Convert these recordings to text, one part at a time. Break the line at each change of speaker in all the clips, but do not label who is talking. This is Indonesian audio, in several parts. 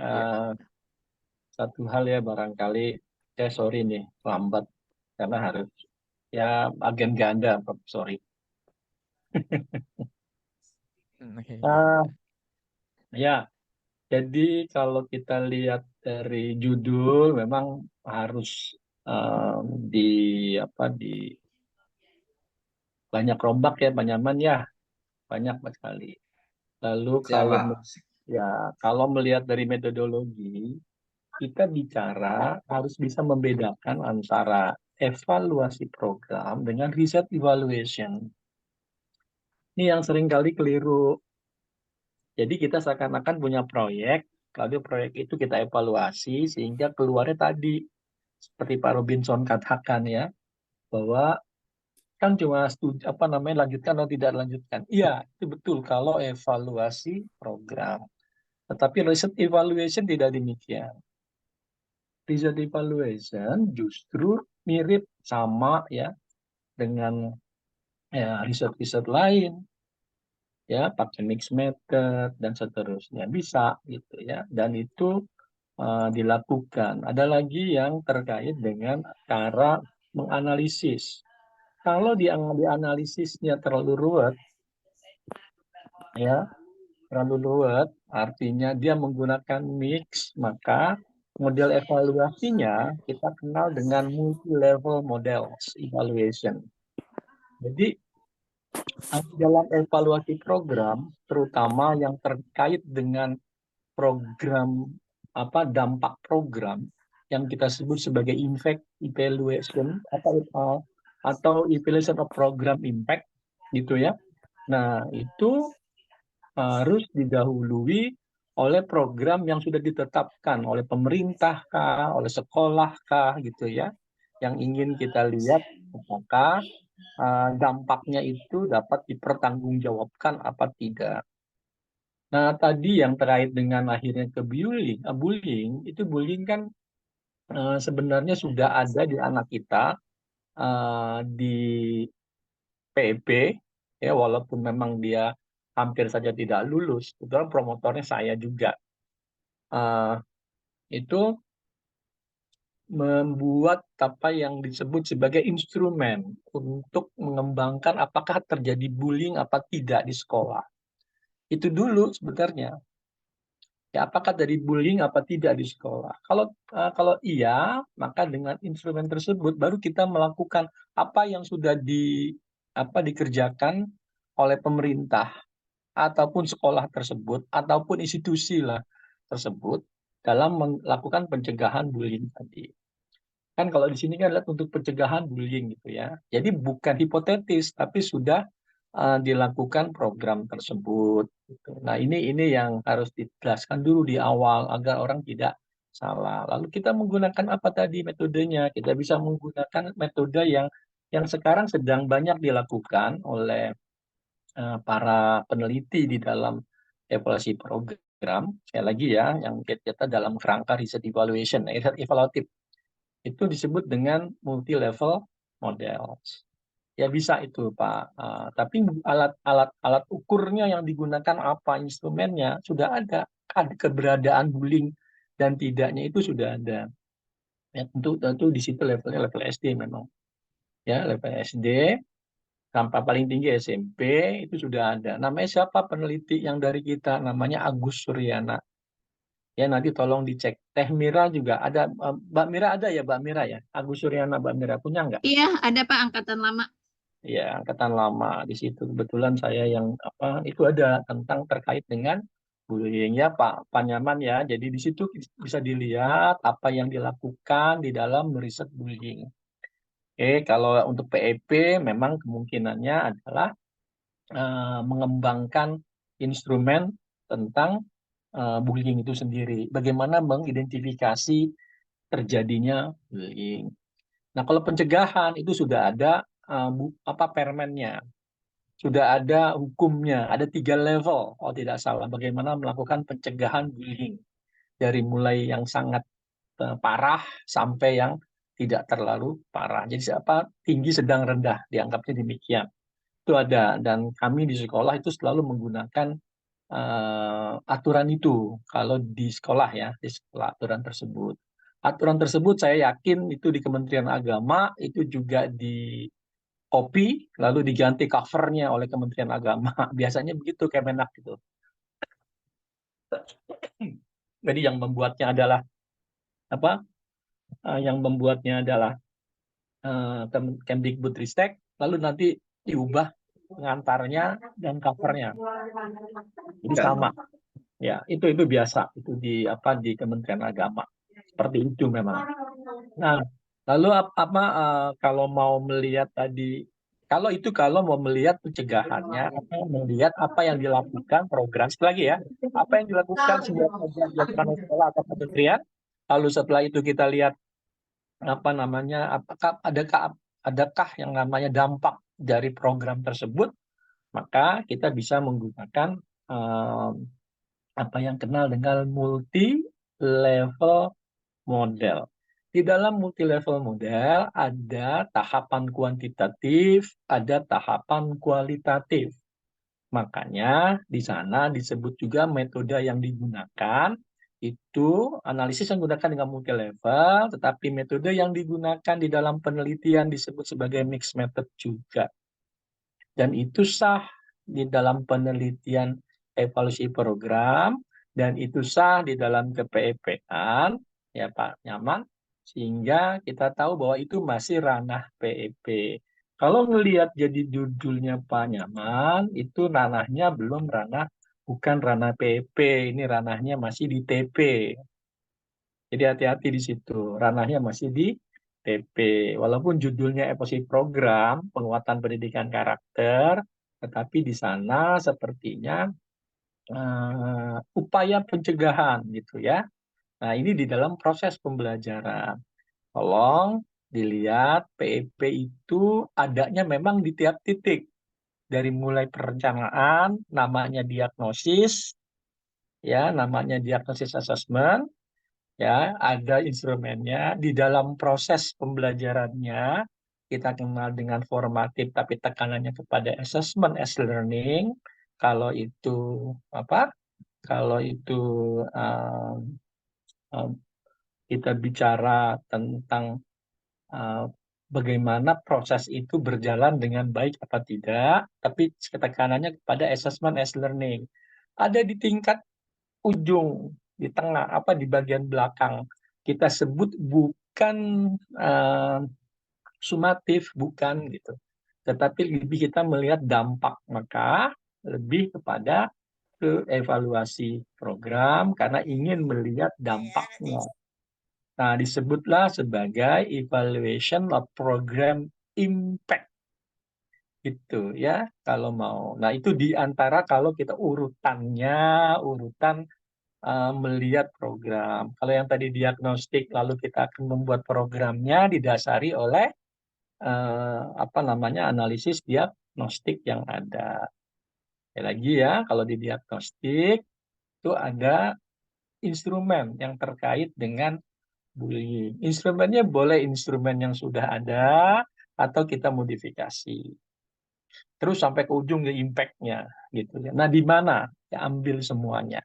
Iya.
Satu hal ya barangkali saya sorry nih lambat karena harus ya agen ganda, sorry.
Oke, nggak
Ah,
apa-apa.
ya, jadi kalau kita lihat dari judul memang harus eh, di di banyak rombak ya, Banyaman ya, banyak sekali. Lalu kalau
Siapa?
kalau melihat dari metodologi, kita bicara harus bisa membedakan antara evaluasi program dengan riset evaluation. Ini yang sering kali keliru. Jadi kita seakan-akan punya proyek, lalu proyek itu kita evaluasi sehingga keluarnya tadi seperti Pak Robinson katakan ya, bahwa kan cuma studi, lanjutkan atau tidak lanjutkan. Iya, itu betul kalau evaluasi program. Tetapi riset evaluation tidak demikian. Riset evaluation justru mirip sama ya dengan ya riset-riset lain ya, pakai mixed method dan seterusnya bisa gitu ya. Dan itu dilakukan. Ada lagi yang terkait dengan cara menganalisis. Kalau dianalisisnya terlalu ruwet, ya, terlalu ruwet, artinya dia menggunakan mix, maka model evaluasinya kita kenal dengan multi-level models evaluation. Jadi dalam evaluasi program, terutama yang terkait dengan program dampak program yang kita sebut sebagai impact evaluation atau evaluation of program impact gitu ya. Nah, itu harus didahului oleh program yang sudah ditetapkan oleh pemerintah kah, oleh sekolah kah gitu ya. Yang ingin kita lihat apakah dampaknya itu dapat dipertanggungjawabkan apa tidak. Nah, tadi yang terkait dengan akhirnya ke bullying kan sebenarnya sudah ada di anak kita di PEP, ya walaupun memang dia hampir saja tidak lulus. Kebetulan promotornya saya juga. Eh, itu membuat apa yang disebut sebagai instrumen untuk mengembangkan apakah terjadi bullying apa tidak di sekolah. Itu dulu sebenarnya. Ya, apakah dari bullying apa tidak di sekolah? Kalau iya, maka dengan instrumen tersebut baru kita melakukan apa yang sudah dikerjakan oleh pemerintah ataupun sekolah tersebut ataupun institusi lah tersebut dalam melakukan pencegahan bullying tadi. Kan kalau di sini kan adalah untuk pencegahan bullying gitu ya. Jadi bukan hipotetis tapi sudah dilakukan program tersebut gitu. Nah, ini yang harus dijelaskan dulu di awal agar orang tidak salah. Lalu kita menggunakan apa tadi metodenya? Kita bisa menggunakan metode yang sekarang sedang banyak dilakukan oleh para peneliti di dalam evaluasi program. Sekali lagi ya, yang kita dalam kerangka riset evaluation, riset evaluatif itu disebut dengan multi-level models. Ya bisa itu Pak. Tapi alat ukurnya yang digunakan apa, instrumennya sudah ada. Keberadaan bullying dan tidaknya itu sudah ada. Ya, tentu di situ levelnya level SD memang. Ya, level SD sampai paling tinggi SMP itu sudah ada. Namanya siapa peneliti yang dari kita? Namanya Agus Suryana. Ya nanti tolong dicek. Teh Mira juga ada. Mbak Mira ada ya Mbak Mira ya? Agus Suryana Mbak Mira punya nggak?
Iya, ada Pak angkatan lama.
Ya, angkatan lama di situ kebetulan saya yang itu ada tentang terkait dengan bullying ya Pak Nyaman ya. Jadi di situ bisa dilihat apa yang dilakukan di dalam riset bullying. Oke, kalau untuk PEP memang kemungkinannya adalah mengembangkan instrumen tentang bullying itu sendiri. Bagaimana mengidentifikasi terjadinya bullying. Nah, kalau pencegahan itu sudah ada permennya, sudah ada hukumnya, ada 3 level, kalau tidak salah. Bagaimana melakukan pencegahan bullying dari mulai yang sangat parah sampai yang tidak terlalu parah. Jadi tinggi, sedang, rendah dianggapnya demikian. Itu ada dan kami di sekolah itu selalu menggunakan aturan itu kalau di sekolah ya, di sekolah aturan tersebut. Aturan tersebut saya yakin itu di Kementerian Agama itu juga di copy lalu diganti covernya oleh Kementerian Agama. Biasanya begitu Kemenak itu. Jadi yang membuatnya adalah apa? Yang membuatnya adalah Kemdikbudristek, lalu nanti diubah pengantarnya dan covernya. Jadi sama. Ya, itu biasa itu di Kementerian Agama. Seperti itu memang. Nah, lalu kalau mau melihat tadi kalau mau melihat pencegahannya atau melihat apa yang dilakukan program sekali lagi ya, apa yang dilakukan sebuah program dilakukan oleh sekolah atau kementerian, lalu setelah itu kita lihat apakah adakah yang namanya dampak dari program tersebut, maka kita bisa menggunakan apa yang kenal dengan multi level model. Di dalam multi level model ada tahapan kuantitatif, ada tahapan kualitatif. Makanya di sana disebut juga metode yang digunakan itu analisis yang digunakan dengan multi level, tetapi metode yang digunakan di dalam penelitian disebut sebagai mixed method juga. Dan itu sah di dalam penelitian evaluasi program, dan itu sah di dalam KPEP-an, ya Pak Nyaman, sehingga kita tahu bahwa itu masih ranah PEP. Kalau melihat jadi judulnya Pak Nyaman, itu ranahnya bukan ranah PEP, ini ranahnya masih di TP. Jadi hati-hati di situ, ranahnya masih di TP. Walaupun judulnya evaluasi program, penguatan pendidikan karakter, tetapi di sana sepertinya upaya pencegahan gitu ya. Nah, ini di dalam proses pembelajaran. Tolong dilihat PEP itu adanya memang di tiap titik. Dari mulai perencanaan, namanya diagnosis, ya, namanya diagnosis assessment, ya, ada instrumennya. Di dalam proses pembelajarannya, kita kenal dengan formatif, tapi tekanannya kepada assessment as learning. Kalau itu apa? Kalau itu um, um, kita bicara tentang bagaimana proses itu berjalan dengan baik apa tidak, tapi tekanannya kepada assessment as learning. Ada di tingkat ujung, di tengah, di bagian belakang. Kita sebut bukan sumatif, bukan gitu. Tetapi lebih kita melihat dampak, maka lebih kepada ke evaluasi program karena ingin melihat dampaknya. Nah, disebutlah sebagai evaluation of program impact. Gitu ya, kalau mau. Nah, itu di antara kalau kita urutan melihat program. Kalau yang tadi diagnostik, lalu kita akan membuat programnya didasari oleh analisis diagnostik yang ada. Lagi ya, kalau di diagnostik itu ada instrumen yang terkait dengan bullying. Instrumennya boleh instrumen yang sudah ada atau kita modifikasi. Terus sampai ke ujung ke impact-nya gitu ya. Nah, di mana ya, ambil semuanya.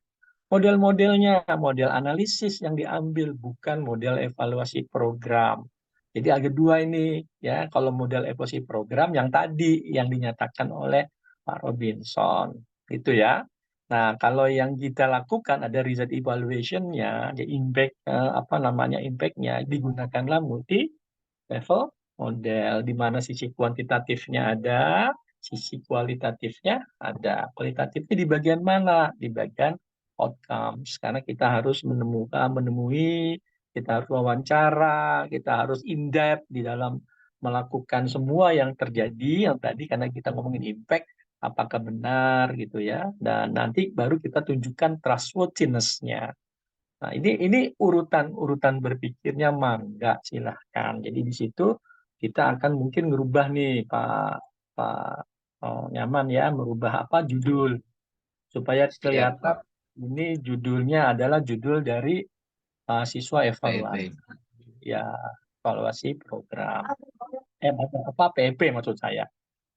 Model-modelnya, model analisis yang diambil, bukan model evaluasi program. Jadi ada dua ini ya, kalau model evaluasi program yang tadi yang dinyatakan oleh Pak Robinson itu ya. Nah, kalau yang kita lakukan ada result evaluation-nya, ya impact-nya digunakanlah multi level model di mana sisi kuantitatifnya ada, sisi kualitatifnya ada. Kualitatifnya di bagian mana? Di bagian outcomes. Karena kita harus menemui, kita harus wawancara, kita harus in-depth di dalam melakukan semua yang terjadi yang tadi karena kita ngomongin impact, apakah benar gitu ya. Dan nanti baru kita tunjukkan trustworthiness-nya. Nah, ini urutan berpikirnya mangga silahkan. Jadi di situ kita akan mungkin merubah nih Pak Nyaman ya, merubah judul supaya kelihatan ini judulnya adalah judul dari siswa evaluasi. Ya, evaluasi program. PEP maksud saya.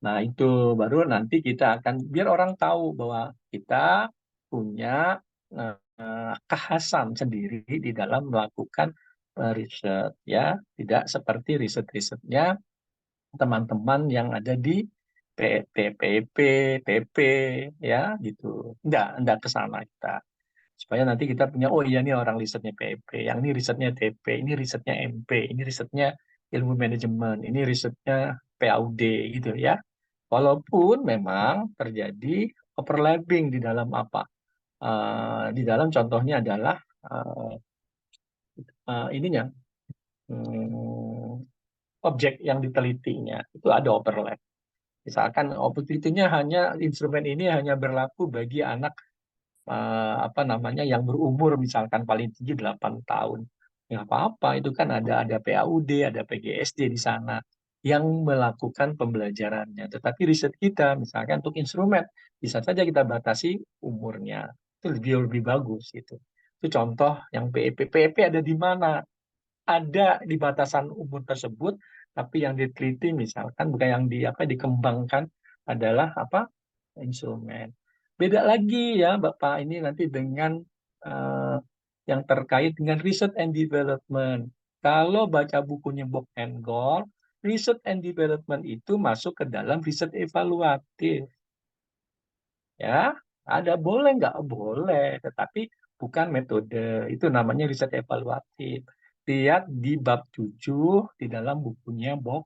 Nah, itu baru nanti kita akan biar orang tahu bahwa kita punya kekhasan sendiri di dalam melakukan riset, ya, tidak seperti riset-risetnya teman-teman yang ada di TP, TP, ya, gitu. Enggak ke sana kita. Supaya nanti kita punya, oh iya ini orang risetnya PP, yang ini risetnya TP, ini risetnya MP, ini risetnya ilmu manajemen, ini risetnya PAUD, gitu ya. Walaupun memang terjadi overlapping di dalam apa? Di dalam contohnya adalah ininya, objek yang ditelitinya itu ada overlap. Misalkan opportunity-nya hanya instrumen ini hanya berlaku bagi anak apa namanya yang berumur misalkan paling tinggi 8 tahun. Ya apa-apa, itu kan ada PAUD, ada PGSD di sana yang melakukan pembelajarannya. Tetapi riset kita misalkan untuk instrumen bisa saja kita batasi umurnya. Itu lebih bagus gitu. Itu contoh yang PEP. PEP ada di mana? Ada di batasan umur tersebut, tapi yang diteliti misalkan bukan yang dikembangkan adalah apa? Instrumen. Beda lagi ya Bapak ini nanti dengan eh, yang terkait dengan research and development. Kalau baca bukunya Bob and Gold, research and development itu masuk ke dalam riset evaluatif. Ya, ada boleh nggak? Boleh, tetapi bukan metode. Itu namanya riset evaluatif. Lihat di bab 7 di dalam bukunya Bob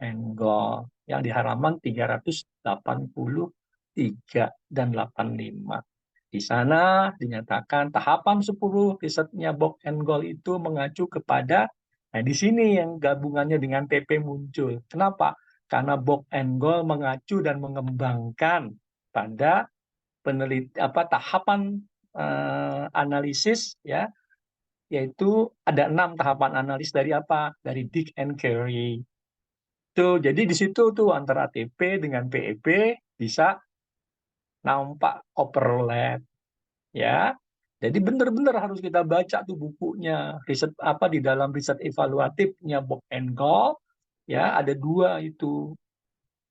and Gold yang di halaman 383 dan 85. Di sana dinyatakan tahapan 10 risetnya Bob and Gold itu mengacu kepada, nah di sini yang gabungannya dengan TP muncul. Kenapa? Karena Bob and Gold mengacu dan mengembangkan pada tahapan analisis, ya, yaitu ada 6 tahapan analis dari apa? Dari Dick and Carey. Tuh, jadi di situ tuh antara TP dengan PEP bisa nampak overlap, ya. Jadi benar-benar harus kita baca tuh bukunya. Riset apa di dalam riset evaluatifnya Bob and Gold, ya, ada 2 itu.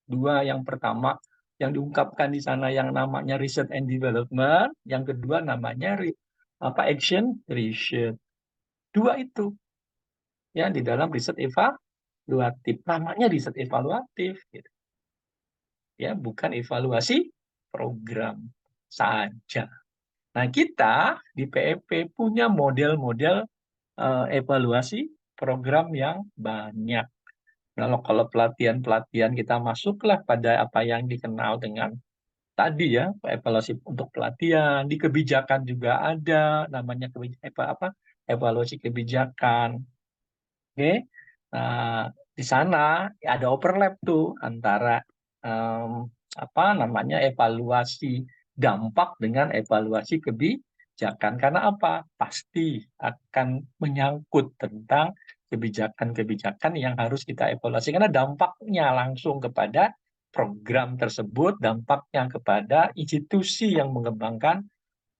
2, yang pertama yang diungkapkan di sana yang namanya research and development, yang kedua namanya action research. 2 itu ya di dalam riset evaluatif. Namanya riset evaluatif gitu. Ya, bukan evaluasi program saja. Nah, kita di PEP punya model-model evaluasi program yang banyak. Kalau pelatihan-pelatihan kita masuklah pada apa yang dikenal dengan tadi ya, evaluasi untuk pelatihan, di kebijakan juga ada namanya evaluasi kebijakan. Oke. Nah, di sana ada overlap tuh antara apa namanya evaluasi dampak dengan evaluasi kebijakan. Karena apa? Pasti akan menyangkut tentang kebijakan-kebijakan yang harus kita evaluasi karena dampaknya langsung kepada program tersebut, dampaknya kepada institusi yang mengembangkan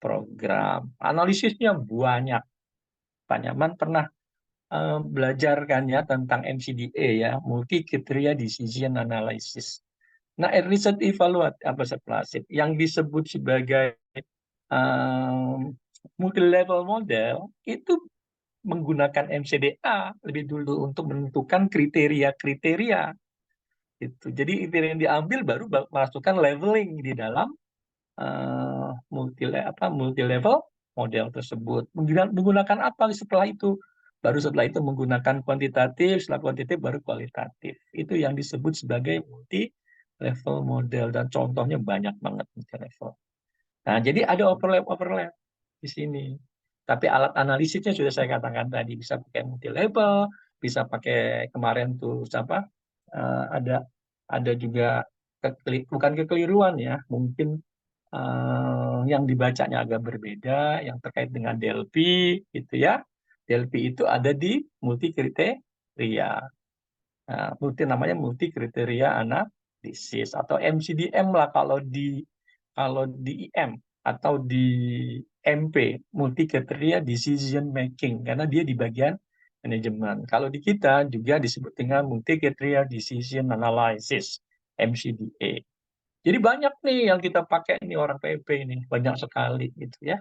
program. Analisisnya banyak. Pak Nyaman pernah belajar kan ya tentang MCDA ya, multi criteria decision analysis. Nah, riset evaluatif yang disebut sebagai multi level model itu menggunakan MCDA lebih dulu untuk menentukan kriteria-kriteria. Itu. Jadi kriteria yang diambil baru masukkan leveling di dalam multi level model tersebut. Menggunakan apa setelah itu? Baru setelah itu menggunakan kuantitatif, setelah kuantitatif baru kualitatif. Itu yang disebut sebagai multi level model dan contohnya banyak banget multi level. Nah, jadi ada overlap di sini. Tapi alat analisisnya sudah saya katakan tadi bisa pakai multi level, bisa pakai kemarin tuh apa? Ada juga bukan kekeliruan ya, mungkin yang dibacanya agak berbeda, yang terkait dengan DLP, gitu ya. DLP itu ada di multi kriteria. Nah, namanya multi kriteria analisis atau MCDM lah kalau di IM atau di MP, multi kriteria decision making karena dia di bagian manajemen. Kalau di kita juga disebut dengan multi kriteria decision analysis, MCDA. Jadi banyak nih yang kita pakai nih orang PP ini, banyak sekali gitu ya.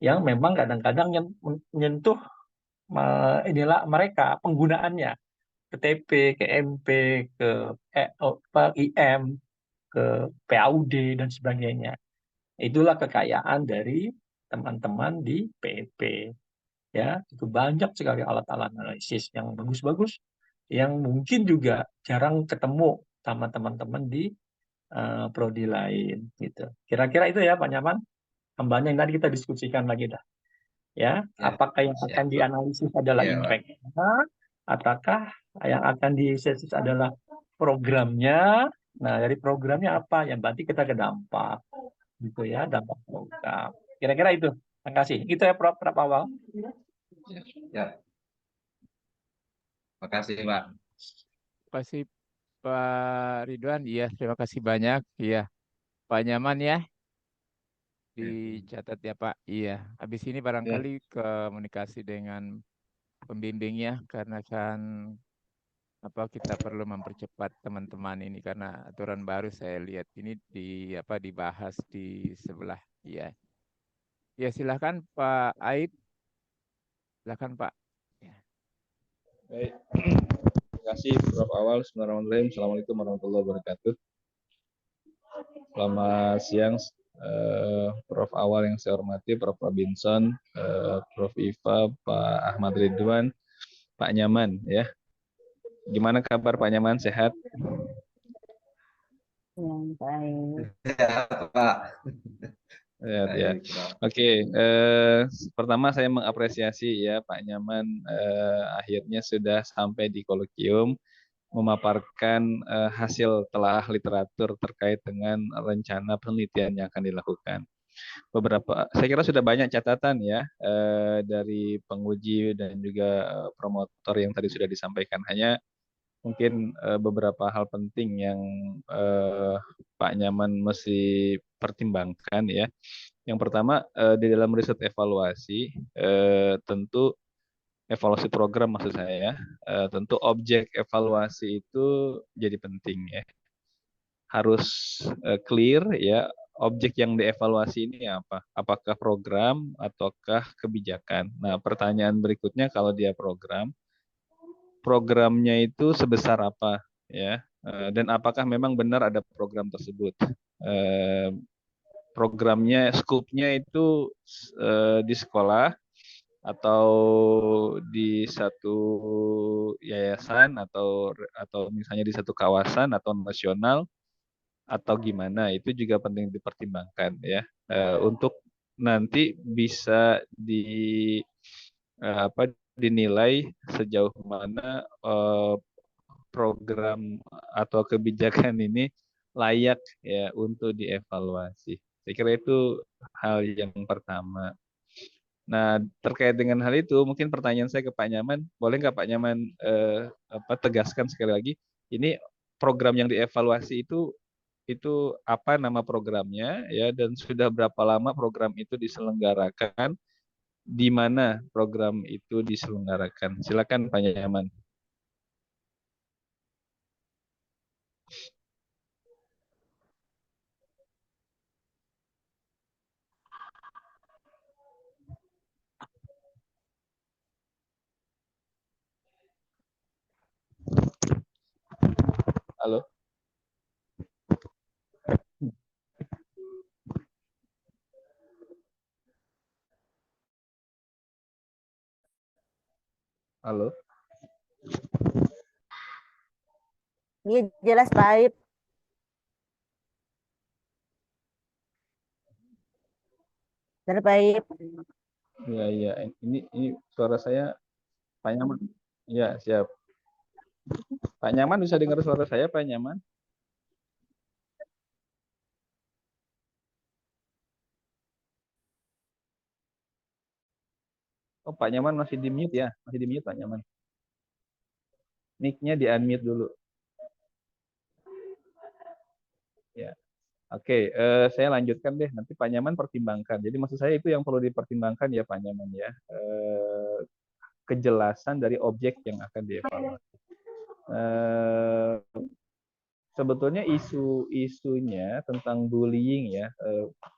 Yang memang kadang-kadang menyentuh inilah mereka penggunaannya ke TP, ke MP, ke IM, ke PAUD dan sebagainya. Itulah kekayaan dari teman-teman di PP. Ya, itu banyak sekali alat-alat analisis yang bagus-bagus yang mungkin juga jarang ketemu sama teman-teman di prodi lain gitu. Kira-kira itu ya Pak Nyaman, tambahnya yang tadi kita diskusikan lagi dah. Ya,
Ya,
apakah yang
siap,
akan
Pak.
dianalisis adalah
Ya, Pak.
impact-nya, ataukah yang akan dianalisis adalah programnya. Nah, dari programnya apa? Yang berarti kita ke dampak, gitu ya, dampak program. Kira-kira itu. Terima kasih. Itu ya, Prof. Awal.
Ya. Makasih, Pak.
Terima kasih Pak Ridwan. Iya, terima kasih banyak. Iya, Pak Nyaman ya, dicatat ya Pak. Iya, habis ini
Ya.
barangkali komunikasi dengan pembimbingnya karena kan kita perlu mempercepat teman-teman ini karena aturan baru saya lihat ini dibahas di sebelah. Iya. Ya, silakan Pak Aib. Silakan Pak. Ya.
Baik, terima kasih Prof. Awal. Bismillahirrahmanirrahim. Assalamualaikum warahmatullahi wabarakatuh. Selamat siang, Prof. Awal yang saya hormati, Prof. Robinson, Prof. Iva, Pak Ahmad Ridwan, Pak Nyaman, ya. Gimana kabar Pak Nyaman? Sehat?
Baik.
Ya, Pak.
Sehat ya.
Baik, Pak.
Oke, pertama saya mengapresiasi ya Pak Nyaman akhirnya sudah sampai di Kolokium memaparkan hasil telaah literatur terkait dengan rencana penelitian yang akan dilakukan. Saya kira sudah banyak catatan ya dari penguji dan juga promotor yang tadi sudah disampaikan. Hanya mungkin beberapa hal penting yang Pak Nyaman mesti pertimbangkan ya. Yang pertama di dalam riset evaluasi tentu evaluasi program maksud saya, tentu objek evaluasi itu jadi penting ya. Harus clear ya, objek yang dievaluasi ini apa? Apakah program ataukah kebijakan? Nah, pertanyaan berikutnya kalau dia programnya itu sebesar apa ya? Dan apakah memang benar ada program tersebut? Programnya, skupnya itu di sekolah atau di satu yayasan atau misalnya di satu kawasan atau nasional atau gimana, itu juga penting dipertimbangkan ya untuk nanti bisa dinilai sejauh mana program atau kebijakan ini layak ya untuk dievaluasi. Saya kira itu hal yang pertama. Nah, terkait dengan hal itu, mungkin pertanyaan saya ke Pak Nyaman, boleh nggak Pak Nyaman tegaskan sekali lagi, ini program yang dievaluasi itu apa nama programnya ya, dan sudah berapa lama program itu diselenggarakan, di mana program itu diselenggarakan. Silakan Pak Nyaman. Halo. Halo.
Ini jelas baik. Jelas baik.
Iya. Ini suara saya Pak Nyaman. Iya, siap. Pak Nyaman bisa dengar suara saya, Pak Nyaman? Oh, Pak Nyaman masih di mute ya? Masih di mute Pak Nyaman. Mic-nya di unmute dulu. Ya. Oke, saya lanjutkan deh. Nanti Pak Nyaman pertimbangkan. Jadi maksud saya itu yang perlu dipertimbangkan ya Pak Nyaman ya. Kejelasan dari objek yang akan dievaluasi. sebetulnya isunya tentang bullying ya,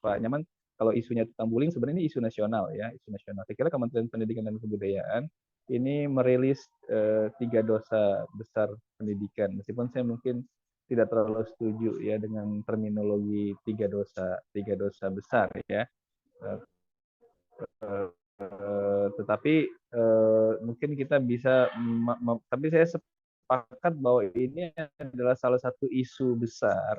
Pak Nyaman, kalau isunya tentang bullying sebenarnya ini isu nasional ya, isu nasional. Saya kira Kementerian Pendidikan dan Kebudayaan ini merilis 3 dosa besar pendidikan, meskipun saya mungkin tidak terlalu setuju ya dengan terminologi tiga dosa besar ya. Tetapi mungkin kita bisa, tapi saya sepakat bahwa ini adalah salah satu isu besar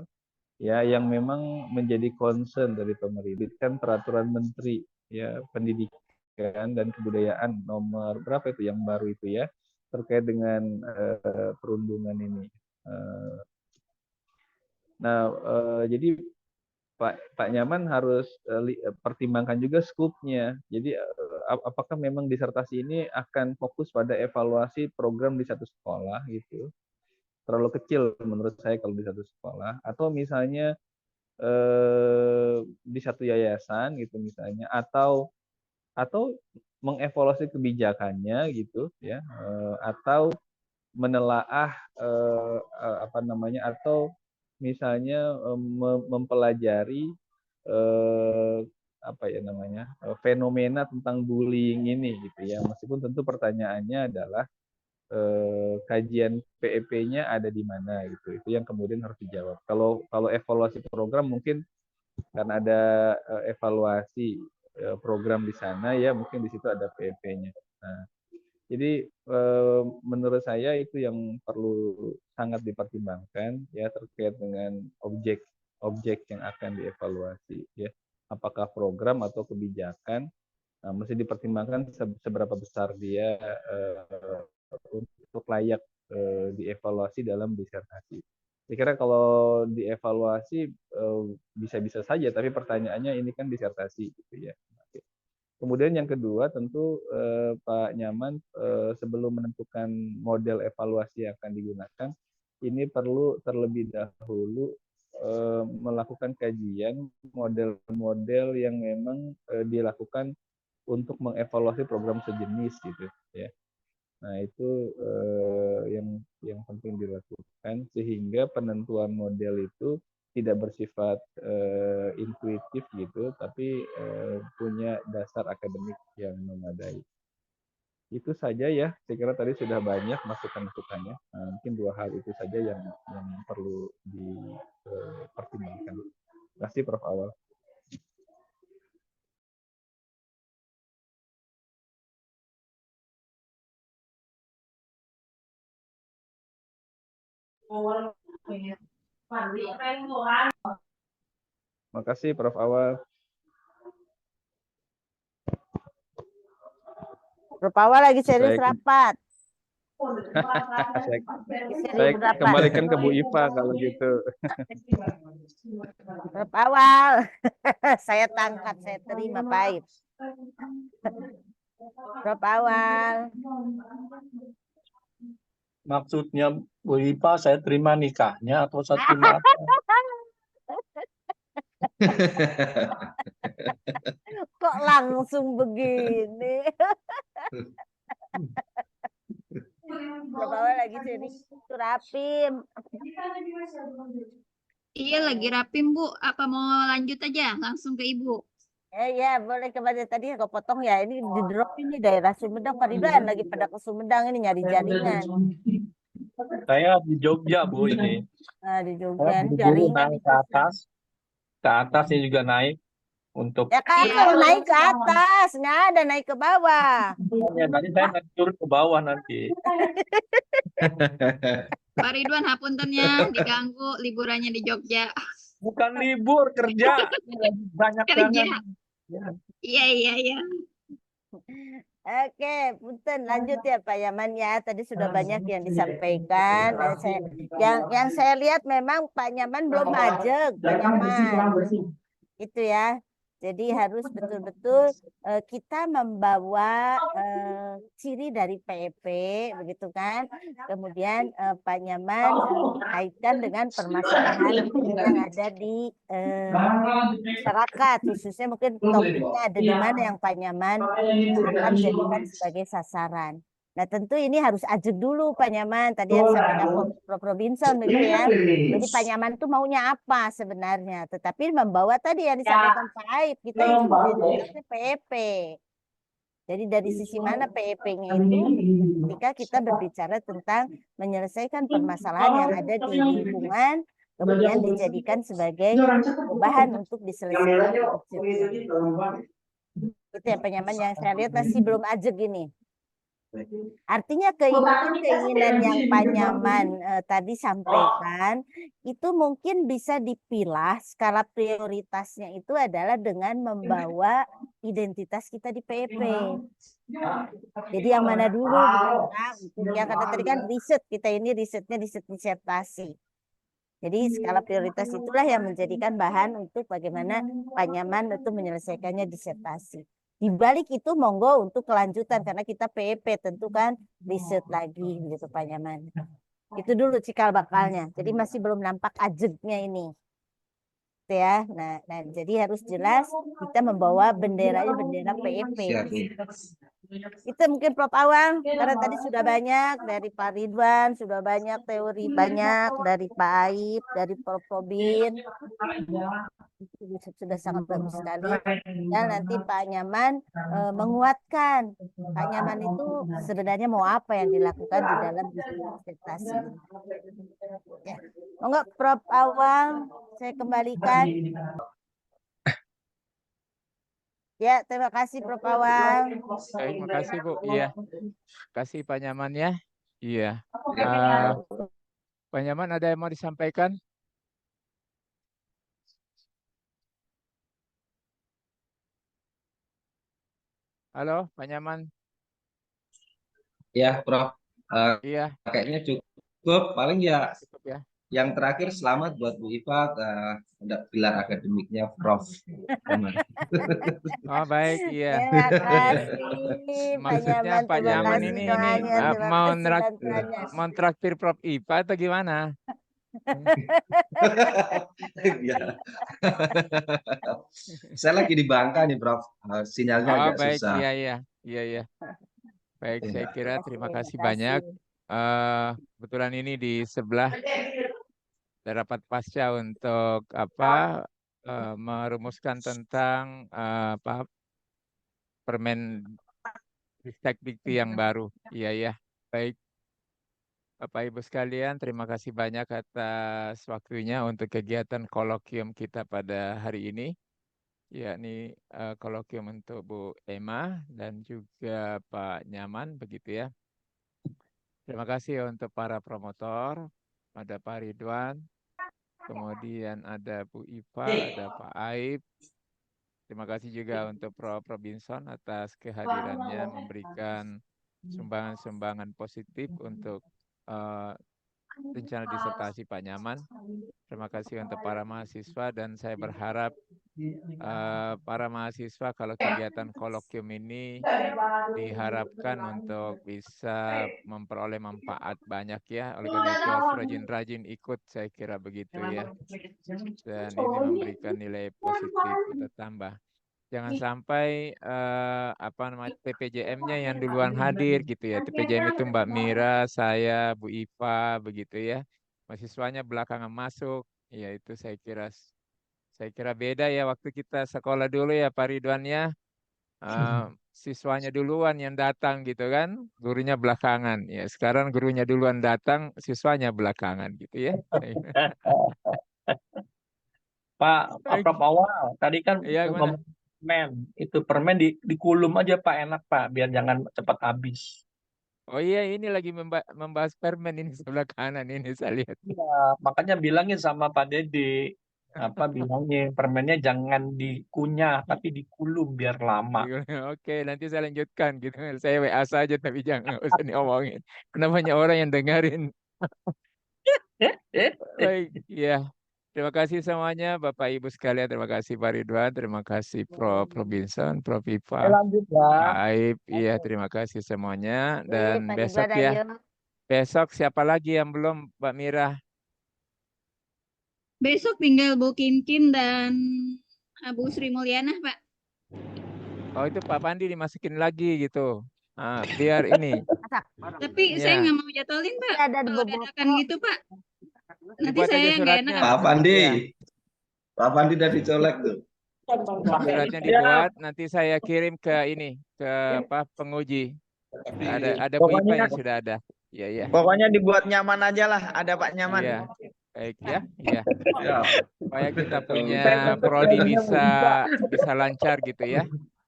ya yang memang menjadi concern dari pemerintah. Kan peraturan Menteri ya Pendidikan dan Kebudayaan nomor berapa itu yang baru itu ya, terkait dengan perundungan ini. Jadi Pak Nyaman harus pertimbangkan juga skupnya. Jadi apakah memang disertasi ini akan fokus pada evaluasi program di satu sekolah gitu? Terlalu kecil menurut saya kalau di satu sekolah, atau misalnya di satu yayasan gitu misalnya, atau mengevaluasi kebijakannya gitu ya, atau menelaah atau misalnya mempelajari fenomena tentang bullying ini gitu ya, meskipun tentu pertanyaannya adalah kajian PEP-nya ada di mana gitu, itu yang kemudian harus dijawab. Kalau evaluasi program mungkin karena ada evaluasi program di sana ya, mungkin di situ ada PEP-nya. Nah, jadi menurut saya itu yang perlu sangat dipertimbangkan ya, terkait dengan objek yang akan dievaluasi ya. Apakah program atau kebijakan, mesti dipertimbangkan seberapa besar dia untuk layak dievaluasi dalam disertasi. Saya kira kalau dievaluasi bisa-bisa saja, tapi pertanyaannya ini kan disertasi gitu ya. Kemudian yang kedua tentu Pak Nyaman sebelum menentukan model evaluasi yang akan digunakan, ini perlu terlebih dahulu melakukan kajian model-model yang memang dilakukan untuk mengevaluasi program sejenis gitu ya. Nah itu yang penting dilakukan, sehingga penentuan model itu tidak bersifat intuitif gitu, tapi punya dasar akademik yang memadai. Itu saja ya, saya kira tadi sudah banyak masukan-masukannya. Nah, mungkin 2 hal itu saja yang perlu dipertimbangkan. Terima kasih Prof. Awal. Terima kasih Prof. Awal.
Prof. Awal lagi serius
Saya-
rapat.
Saya kembalikan ke Bu Iva kalau gitu.
Prof. Awal. Saya tangkap, saya terima Pak. Prof. Awal.
Maksudnya Bu Ipa saya terima nikahnya atau saya terima apa?
Kok langsung begini? Prof. Awal lagi serius rapim.
Iya lagi rapim Bu. Apa mau lanjut aja langsung ke Ibu?
Ya boleh kembali tadi aku potong ya. Ini di drop ini daerah Sumedang, Pak Ridwan lagi pada ke Sumedang ini nyari jaringan.
Saya di Jogja Bu ini.
Nah, di
Saya
Jogja ini
buru-buru
jaringan.
naik ke atasnya juga naik untuk.
Ya kan kalau naik ke atas, nggak ada naik ke bawah.
Ya, nanti saya naik turun ke bawah nanti.
Pak Ridwan hapuntennya diganggu liburannya di Jogja.
Bukan libur, kerja. Banyak
Kerja.
banget.
Iya.
Oke, punten lanjut ya Pak Yaman ya. Tadi sudah banyak yang disampaikan. Nah, yang saya lihat memang Pak Nyaman belum ajak, Pak Nyaman. Itu ya. Jadi harus betul-betul kita membawa ciri dari PEP, begitu kan. Kemudian Pak Nyaman kaitkan dengan permasalahan yang ada di masyarakat, khususnya mungkin topiknya ada di mana yang Pak Nyaman akan jadikan sebagai sasaran. Nah, tentu ini harus ajak dulu Pak Nyaman. Tadi yang sampaikan Prof. Robinson begitu ya. Jadi Pak Nyaman itu maunya apa sebenarnya? Tetapi membawa tadi yang disampaikan Pak Aib, kita itu identitasnya PEP. Jadi dari sisi mana PEP-nya itu ketika kita berbicara tentang menyelesaikan permasalahan yang ada di lingkungan, kemudian dijadikan sebagai bahan untuk diselesaikan. Itu ya Pak Nyaman, yang saya lihat masih belum ajak gini. Artinya keinginan yang Pak Nyaman tadi sampaikan itu mungkin bisa dipilah skala prioritasnya itu adalah dengan membawa identitas kita di PEP. Jadi yang mana dulu yang kata tadi kan riset, kita ini risetnya riset disertasi. Jadi skala prioritas itulah yang menjadikan bahan untuk bagaimana Pak Nyaman itu menyelesaikannya disertasi. Di balik itu monggo untuk kelanjutan karena kita PEP tentu kan riset lagi gitu Pak Nyaman. Itu dulu cikal bakalnya. Jadi masih belum nampak ajegnya ini. Gitu ya. Nah, jadi harus jelas kita membawa benderanya bendera PEP. Itu mungkin Prof. Awang karena tadi sudah banyak dari Pak Ridwan, sudah banyak teori banyak dari Pak Aib, dari Prof. Robin. Sudah sangat bagus sekali. Dan nanti Pak Nyaman menguatkan Pak Nyaman itu sebenarnya mau apa yang dilakukan di dalam disertasi. Ya. Monggo Prof. Awang saya kembalikan. Ya, terima kasih Prof. Awang.
Terima kasih Bu. Iya. Kasih Pak Nyaman ya. Iya. Pak Nyaman ada yang mau disampaikan? Halo, Pak Nyaman.
Ya, Prof.
Iya,
Kayaknya cukup. Paling ya
cukup ya.
yang terakhir selamat buat Bu Iva ada gelar akademiknya Prof.
Oh baik, iya.
Terima kasih Pak
Maksudnya
Nyaman.
Pak
Terima
Nyaman
kasih
ini
doanya. Terima
mau
kasih bantuannya.
mau traktir Prof Iva atau gimana?
Ya. Saya lagi di Bangka nih, Prof. Sinyalnya
Oh
agak
baik,
susah.
iya. Baik, saya
Iya.
kira terima
Terima
kasih banyak.
kasih.
Kebetulan ini di sebelah rapat pasca untuk merumuskan tentang Permen Ristek Dikti yang baru. Iya. Baik. Bapak Ibu sekalian, terima kasih banyak atas waktunya untuk kegiatan kolokium kita pada hari ini, yakni kolokium untuk Bu Emma dan juga Pak Nyaman, begitu ya. Terima kasih untuk para promotor, ada Pak Ridwan, kemudian ada Bu Iva, ada Pak Aib. Terima kasih juga untuk Prof. Robinson atas kehadirannya memberikan sumbangan-sumbangan positif untuk rencana disertasi Pak Nyaman. Terima kasih untuk para mahasiswa dan saya berharap para mahasiswa kalau kegiatan kolokium ini diharapkan untuk bisa memperoleh manfaat banyak ya. Oleh karena itu harus rajin-rajin ikut, saya kira begitu ya. Dan ini memberikan nilai positif kita tambah. Jangan sampai TPJM-nya yang duluan hadir gitu ya. TPJM itu Mbak Mira, saya, Bu Iva, begitu ya. Mahasiswanya belakangan masuk. Ya itu saya kira beda ya waktu kita sekolah dulu ya Pak Ridwan ya. Siswanya duluan yang datang gitu kan, gurunya belakangan. Ya sekarang gurunya duluan datang, siswanya belakangan gitu ya.
Pak Prof. Awal tadi kan
Iya, gimana?
permen itu permen dikulum aja Pak, enak Pak, biar jangan cepat habis.
Oh iya, ini lagi membahas permen ini sebelah kanan ini saya lihat.
Iya, makanya bilangin sama Pak Dede, bilangnya permennya jangan dikunyah tapi dikulum biar lama.
Oke, nanti saya lanjutkan gitu. Saya WA saja tapi jangan usah diomongin. Karena banyak orang yang dengerin. Baik, ya. Terima kasih semuanya Bapak Ibu sekalian. Terima kasih Pak Ridwan, terima kasih Prof. Robinson, Prof. Iva,
Lanjut ya.
Pak Aib. Iya, terima kasih semuanya. Dan
Pak
besok
Ridwan,
ya.
ayo.
Besok siapa lagi yang belum, Mbak Mira?
Besok tinggal Bu Kinkin dan Bu Sri Mulyana, Pak.
Oh itu Pak Pandi dimasukin lagi gitu. Biar ini.
Tapi saya
Iya.
nggak mau jadwalin, Pak.
Ada di
Kalau
Bobo.
dadakan gitu, Pak. Nanti
Dibuat aja
saya nggak
suratnya.
enak.
Pak Pandi.
Iya.
Pak Pandi udah dicolek tuh.
Suratnya dibuat, nanti saya kirim ke ini, ke apa penguji. Ada Bu Ipa yang sudah ada. Iya, iya.
Pokoknya dibuat nyaman aja lah, ada Pak Nyaman.
Iya. Baik ya, iya.
Ya.
Supaya kita punya prodi bisa lancar gitu ya.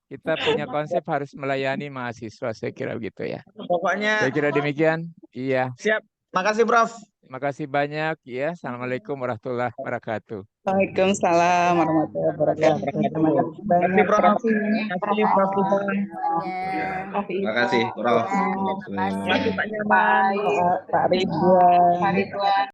Kita punya konsep harus melayani mahasiswa, saya kira begitu ya.
Pokoknya
Saya kira demikian. Iya.
siap. Makasih Prof.
Terima kasih banyak ya. Assalamualaikum warahmatullahi wabarakatuh.
Waalaikumsalam warahmatullahi wabarakatuh. Terima kasih banyak.
Terima kasih Prof.
Terima kasih.
Terima kasih Prof.
Semuanya.
Terima kasih, Prof.
Ya, terima kasih.
Terima kasih Pak Nyaman.
Pak Ridwan.